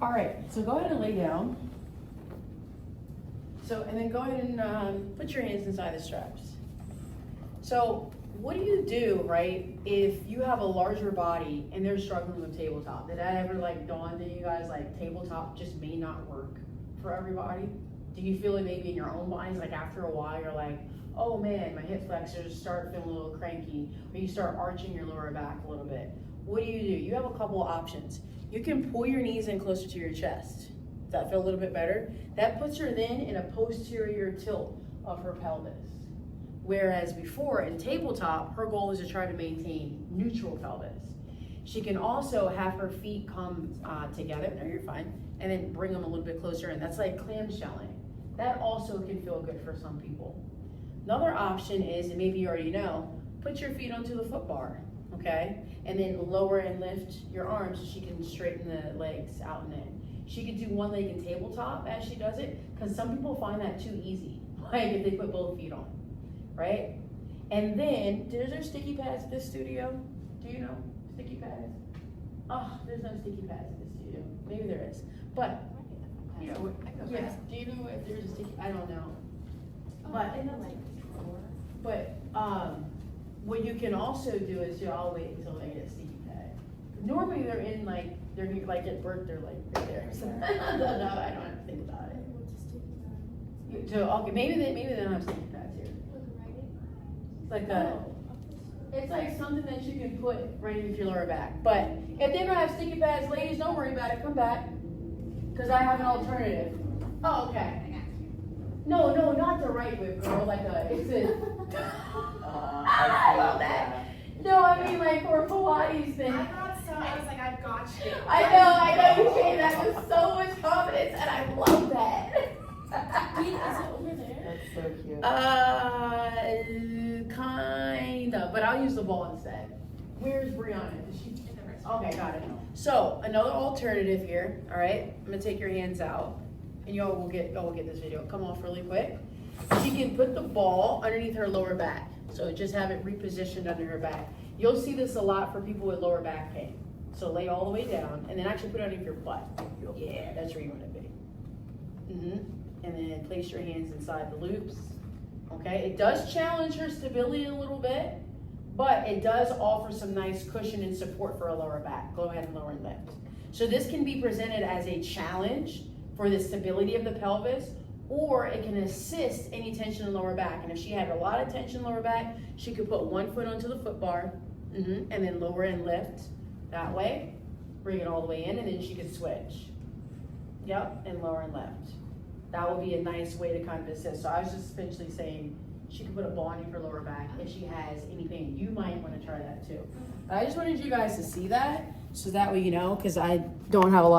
All right, so go ahead and lay down. So, and then go ahead and put your hands inside the straps. So, what do you do, right, if you have a larger body and they're struggling with tabletop? Did that ever like dawn on you guys, like tabletop just may not work for everybody? Do you feel it maybe in your own bodies, like after a while you're like, oh man, my hip flexors start feeling a little cranky, or you start arching your lower back a little bit? What do? You have a couple of options. You can pull your knees in closer to your chest. Does that feel a little bit better? That puts her then in a posterior tilt of her pelvis. Whereas before in tabletop, her goal is to try to maintain neutral pelvis. She can also have her feet come together, no, you're fine, and then bring them a little bit closer in. That's like clamshelling. That also can feel good for some people. Another option is, and maybe you already know, put your feet onto the foot bar, okay? And then lower and lift your arms so she can straighten the legs out and in. She could do one leg in tabletop as she does it, because some people find that too easy, like if they put both feet on, right? And then, is there sticky pads at this studio? Do you know sticky pads? Oh, there's no sticky pads at this studio. Maybe there is, but you know, yes. Do you know if there's a sticky? I don't know. But what you can also do is I'll wait until they get a sticky pad. Normally they're in like at birth they're like right there. So, no, I don't have to think about it. So okay, maybe they don't have sticky pads here. Like it's like something that you can put right into your lower back. But if they don't have sticky pads, ladies, don't worry about it. Come back, because I have an alternative. Oh, okay. No, not the right whip, girl. Like it's a. I love that. No, I mean like for a Pilates thing. I thought so. I was like, I've got you. I know you came that with so much confidence, and I love that. Wait, is it over there? That's so cute. Kinda, but I'll use the ball instead. Where's Brianna? Is she? In the rest. Okay, got it. So another alternative here. All right, I'm gonna take your hands out, and y'all will get this video come off really quick. She can put the ball underneath her lower back. So just have it repositioned under her back. You'll see this a lot for people with lower back pain. So lay all the way down, and then actually put it underneath your butt. Yeah, that's where you want to be. And then place your hands inside the loops. Okay, it does challenge her stability a little bit, but it does offer some nice cushion and support for a lower back. Go ahead and lower and lift. So this can be presented as a challenge for the stability of the pelvis, or it can assist any tension in the lower back. And if she had a lot of tension in the lower back, she could put one foot onto the foot bar, and then lower and lift that way, bring it all the way in, and then she could switch. Yep, and lower and lift. That would be a nice way to kind of assist. So I was just essentially saying she could put a ball in her lower back if she has any pain. You might want to try that too. But I just wanted you guys to see that, so that way you know, because I don't have a lot